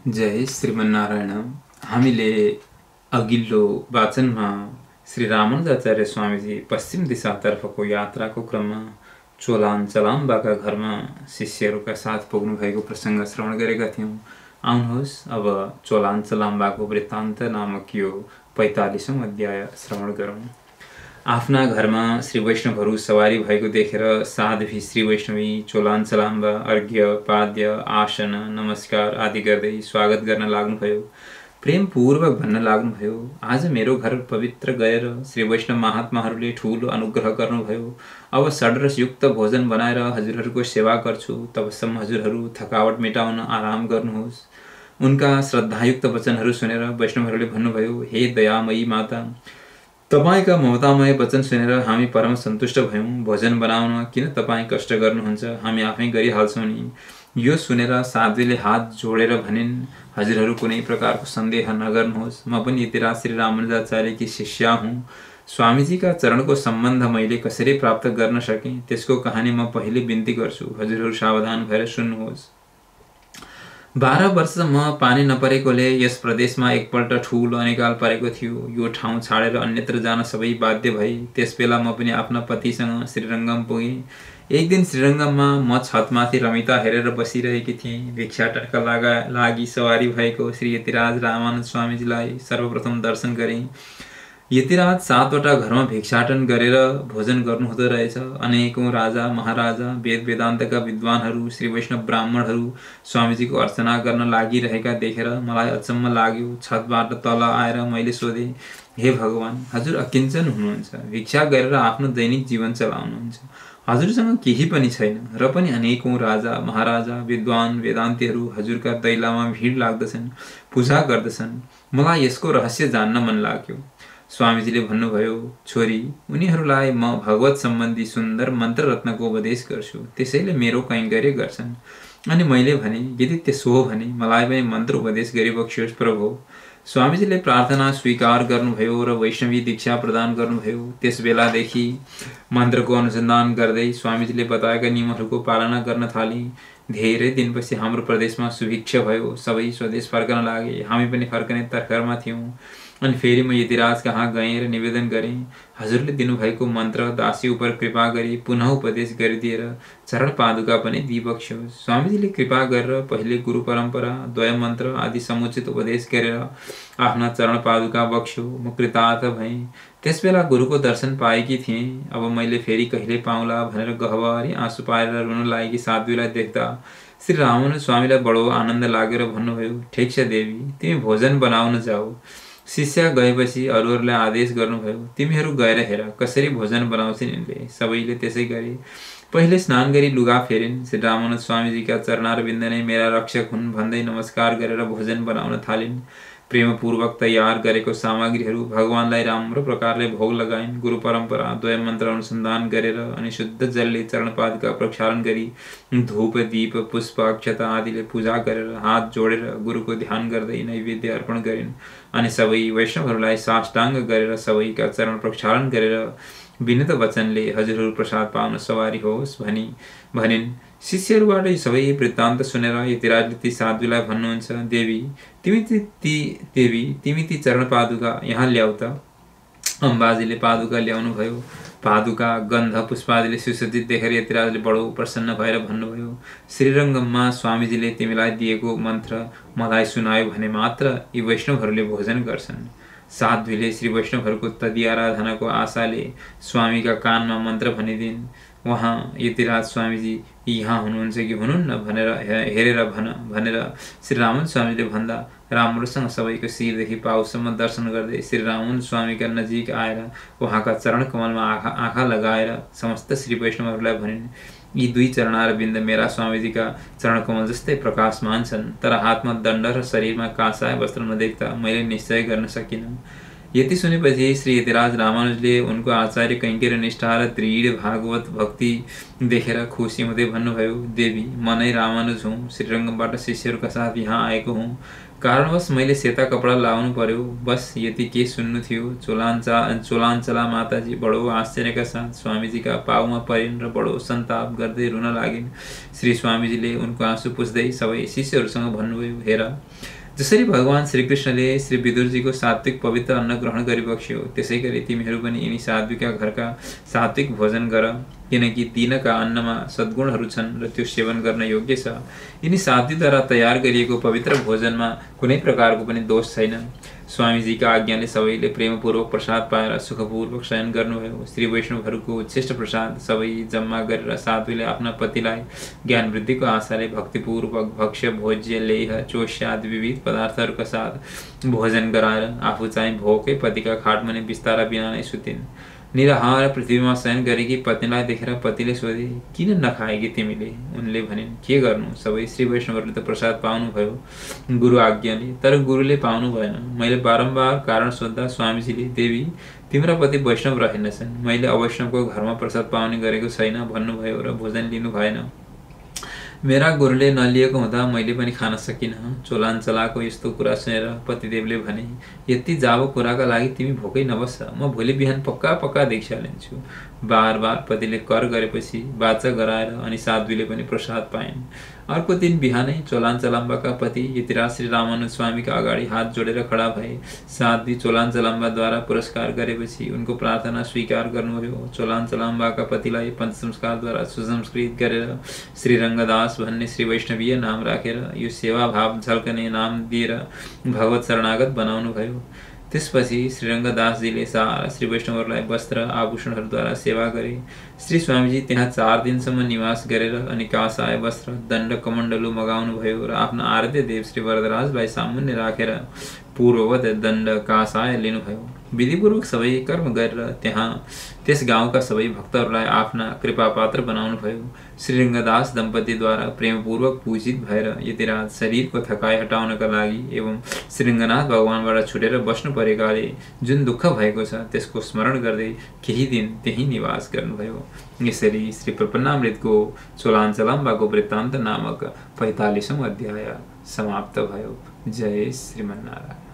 जय श्रीमन्नारायण। हामीले अघिल्लो वाचनमा श्री रामानुजाचार्य स्वामीजी पश्चिम दिशातर्फको यात्राको क्रममा चोलाञ्चलाम्बाका घरमा शिष्यहरूका साथ पुग्नु भएको प्रसङ्ग श्रवण गरेका थियौँ। आउनुहोस् अब चोलाञ्चलाम्बाको वृत्तान्त नामक यो 45औं अध्याय श्रवण गरौँ। आफ्ना घरमा श्री वैष्णवहरू सवारी भएको देखेर साध्वी श्री वैष्णवी चोलाञ्चलाम्बा अर्घ्य पाद्य आसन नमस्कार आदि गर्दै स्वागत गर्न लाग्नुभयो। प्रेमपूर्वक भन्न लाग्नुभयो, आज मेरो घर पवित्र गएर श्री वैष्णव महात्माहरूले ठूलो अनुग्रह गर्नुभयो। अब षड्रसयुक्त भोजन बनाएर हजुरहरूको सेवा गर्छु, तबसम्म हजुरहरू थकावट मेटाउन आराम गर्नुहोस्। उनका श्रद्धायुक्त वचनहरू सुनेर वैष्णवहरूले भन्नुभयो, हे दयामयी माता, तपाईका ममतामय वचन सुनेर हामी परम सन्तुष्ट भयौँ। भोजन बनाउन किन तपाईँ कष्ट गर्नुहुन्छ, हामी आफै गरिहाल्छौँ नि। यो सुनेर साध्वीले हात जोडेर भनिन्, हजुरहरू कुनै प्रकारको सन्देह नगर्नुहोस्, म पनि यतिराज श्री रामानुजाचार्यकी शिष्या हुँ। स्वामीजीका चरणको सम्बन्ध मैले कसरी प्राप्त गर्न सकेँ त्यसको कहानी म पहिले बिन्ती गर्छु, हजुरहरू सावधान भएर सुन्नुहोस्। 12 वर्षसम्म पानी नपरेकोले यस प्रदेशमा एकपल्ट ठूलो अनिकाल परेको थियो। यो ठाउँ छाडेर अन्यत्र जान सबै बाध्य भए। त्यसबेला म पनि आफ्ना पतिसँग श्रीरङ्गम पुगेँ। एक दिन श्रीरङ्गममा म छतमाथि रमिता हेरेर बसिरहेकी थिएँ। भिक्षाटनका लागि सवारी भएको श्री यतिराज रामानुज स्वामीजीलाई सर्वप्रथम दर्शन गरेँ। यतिराज 7वटा घरमा भिक्षाटन गरेर भोजन गर्नुहुँदो रहेछ। अनेकौं राजा महाराजा वेद वेदान्तका विद्वानहरू श्री वैष्णव ब्राह्मणहरू स्वामीजीको अर्चना गर्न लागिरहेका देखेर मलाई अचम्म लाग्यो। छतबाट तल आएर मैले सोधेँ, हे भगवान, हजुर अकिञ्चन हुनुहुन्छ, भिक्षा गरेर आफ्नो दैनिक जीवन चलाउनुहुन्छ। हजुरसँग केही पनि छैन र पनि अनेकौं राजा महाराजा विद्वान वेदान्तीहरू हजुरका दैलामा भिड लाग्दछन्, पूजा गर्दछन्। मलाई यसको रहस्य जान्न मन लाग्यो। स्वामीजीले भन्नुभयो, छोरी, उनीहरूलाई म भगवत सम्बन्धी सुन्दर मन्त्र रत्नको उपदेश गर्छु, त्यसैले मेरो कैङ्कर्य गर्छन्। अनि मैले भने, यदि त्यसो हो भने मलाई पनि मन्त्र उपदेश गरिबक्सियोस् प्रभु। स्वामीजीले प्रार्थना स्वीकार गर्नुभयो र वैष्णवी दीक्षा प्रदान गर्नुभयो। त्यस बेलादेखि मन्त्रको अनुसन्धान गर्दै स्वामीजीले बताएका नियमहरूको पालना गर्न थाले। धेरै दिनपछि हाम्रो प्रदेशमा सुभिक्ष भयो। सबै स्वदेश फर्कन लागे। हामी पनि फर्कने तर्खरमा थियौँ। अनि फेरि म यतिराज कहाँ गएँ र निवेदन गरेँ, हजुरले दिनुभएको मन्त्र दासी उपर कृपा गरी पुनः उपदेश गरिदिएर चरण पादुका पनि दिइबक्स्योस्। स्वामीजीले कृपा गरेर पहिले गुरु परम्परा, द्वय मन्त्र आदि समुचित उपदेश गरेर आफ्ना चरण पादुका बक्स्यो। म कृतार्थ भएँ। त्यसबेला गुरुको दर्शन पाएकी थिएँ। अब मैले फेरि कहिले पाउँला भनेर गहभरि आँसु पारेर रुन लागेकी साध्वीलाई देख्दा श्री रामानुज स्वामीलाई बडो आनन्द लागेर भन्नुभयो, ठिक छ देवी, तिमी भोजन बनाउन जाऊ। शिष्य गएपछि अरूहरूलाई आदेश गर्नुभयो, तिमीहरू गएर हेर कसरी भोजन बनाउँछन् यिनले। सबैले त्यसै गरे। पहिले स्नान गरी लुगा फेरिन्। श्री रामानुज स्वामीजीका चरणारविन्द नै मेरा रक्षक हुन् भन्दै नमस्कार गरेर भोजन बनाउन थालिन्। प्रेमपूर्वक तयार गरेको सामग्रीहरू भगवानलाई राम्रो प्रकारले भोग लगाइन्। गुरु परम्परा, द्वय मन्त्र अनुसन्धान गरेर अनि शुद्ध जलले चरणपादुका प्रक्षालन गरी धूप दीप पुष्प अक्षता आदिले पूजा गरेर हात जोडेर गुरुको ध्यान गर्दै नैवेद्य अर्पण गरिन्। अनि सबै वैष्णवहरूलाई साष्टाङ्ग गरेर सबैका चरण प्रक्षालन गरेर विनत वचनले हजुरहरू प्रसाद पाउन सवारी होस् भनिन्। शिष्यहरूबाट सबै वृत्तान्त सुनेर यतिराजले ती साध्वीलाई भन्नुहुन्छ, तिमी ती चरण पादुका यहाँ ल्याउ त। अम्बाजीले पादुका ल्याउनु भयो। पादुका गन्ध पुष्पादिले सुसज्जित देखेर यतिराजले बडो प्रसन्न भएर भन्नुभयो, श्रीरङ्गममा स्वामीजीले तिमीलाई दिएको मन्त्र मलाई सुनायो भने मात्र यी वैष्णवहरूले भोजन गर्छन्। साध्वीले श्री वैष्णवहरूको तदि आराधनाको आशाले स्वामीका कानमा मन्त्र भनिदिन्। वहाँ यतिराज स्वामीजी यहाँ हुनुहुन्छ कि हुनुहुन्न भनेर हेरेर भनेर श्री रामानुज स्वामीले भन्दा राम्रोसँग सबैको शिरदेखि पाउसम्म दर्शन गर्दै श्री रामानुज स्वामीका नजिक आएर उहाँका चरण कमलमा आँखा लगाएर समस्त श्री वैष्णवहरूलाई भनिन्, यी दुई चरणारविन्द मेरा स्वामीजीका चरण कमल जस्तै प्रकाशमान छन्, तर हातमा दण्ड र शरीरमा कासाय वस्त्र नदेख्दा मैले निश्चय गर्न सकिनँ। यति सुनेपछि श्री यतिराज रामानुजले उनको आचार्य कैङ्कर्य निष्ठा र दृढ भागवत भक्ति देखेर खुसी हुँदै भन्नुभयो, देवी, म नै रामानुज हुँ। श्रीरङ्गमबाट शिष्यहरूका साथ यहाँ आएको हुँ। कारणवश मैले सेता कपडा लाउनु पर्यो। बस यति के सुन्नु थियो। चोलाञ्चला माताजी बडो आश्चर्यका साथ स्वामीजीका पाउमा परिन् र बडो सन्ताप गर्दै रुन लागिन्। श्री स्वामीजीले उनको आँसु पुछ्दै सबै शिष्यहरूसँग भन्नुभयो, हेर जसरी भगवान श्रीकृष्णले श्री विदुरजीको सात्विक पवित्र अन्न ग्रहण गरिबक्स्यो, त्यसै गरी तिमीहरू पनि यिनी साध्वीका घरका सात्विक भोजन गर, किनकि तिनका अन्नमा सद्गुणहरू छन् र त्यो सेवन गर्न योग्य छ। यिनी साध्वीद्वारा तयार गरिएको पवित्र भोजनमा कुनै प्रकारको पनि दोष छैन। स्वामीजीका आज्ञाले सबैले प्रेमपूर्वक प्रसाद पाएर सुखपूर्वक शयन गर्नुभयो। श्री वैष्णवहरूको उच्छिष्ट प्रसाद सबै जम्मा गरेर साध्वीले आफ्ना पतिलाई ज्ञान वृद्धिको आशाले भक्तिपूर्वक भक्ष्य भोज्य लेह चोष्यादि विविध पदार्थहरूका साथ भोजन गराएर आफू चाहिँ भोकै पतिका खाटमुनि बिस्तारा बिना नै सुतिन्। निराहार पृथ्वीमा शयन गरेकी पत्नीलाई देखेर पतिले सोधे, किन नखाएकी तिमीले? उनले भनिन्, के गर्नु, सबै श्री वैष्णवहरूले त प्रसाद पाउनुभयो गुरु आज्ञाले, तर गुरुले पाउनु भएन। मैले बारम्बार कारण सोद्धा स्वामीजीले, देवी तिम्रा पति वैष्णव रहेनछन्, मैले अवैष्णवको घरमा प्रसाद पाउने गरेको छैन भन्नुभयो र भोजन लिनु भएन। मेरा गुरुले नलिएको हुँदा मैले पनि खान सकिनँ। चोलाञ्चलाको यस्तो कुरा सुनेर पतिदेवले भने, यति जाबो कुराका लागि तिमी भोकै नबस्छ, म भोलि बिहान पक्का पक्का दीक्षा लिन्छु। बार बार पतिले कर गरेपछि बाचा गराएर अनि साध्वीले पनि प्रसाद पाइन्। अर्को दिन बिहानै चोलाञ्चलाम्बाका पति यतिराज श्री रामानुज स्वामीका अगाडि हात जोडेर खडा भए। साध्वी चोलाञ्चलाम्बाद्वारा पुरस्कार गरेपछि उनको प्रार्थना स्वीकार गर्नुभयो। चोलाञ्चलाम्बाका पतिलाई पञ्चसंस्कारद्वारा सुसंस्कृत गरेर श्री रङ्गदास भन्ने श्री वैष्णवीय नाम राखेर यो सेवा भाव झल्कने नाम दिएर भगवत शरणागत बनाउनु भयो। त्यसपछि श्रीरङ्गदासजीले सारा श्री वैष्णवहरूलाई वस्त्र आभूषणहरूद्वारा सेवा गरे। श्री स्वामीजी त्यहाँ 4 दिनसम्म निवास गरेर अनि कासाय वस्त्र दण्ड कमण्डलु मगाउनु भयो र आफ्ना आराध्य देव श्री वरदराजलाई सामुन्ने राखेर पूर्ववत दण्ड कासाय लिनुभयो। विधिपूर्वक सबै कर्म गरेर त्यस गाउँका सबै भक्तहरूलाई आफ्ना कृपापात्र बनाउनु भयो। श्रीरङ्गदास दम्पतिद्वारा प्रेमपूर्वक पूजित भएर यतिराज शरीरको थकाइ हटाउनका लागि एवं श्रीरङ्गनाथ भगवानबाट छुटेर बस्नु परेकाले जुन दुःख भएको छ त्यसको स्मरण गर्दै केही दिन त्यही निवास गर्नुभयो। यसरी श्री प्रपन्नामृतको चोलाञ्चलाम्बाको वृत्तान्त नामक 45औं अध्याय समाप्त भयो। जय श्रीमन्नारायण।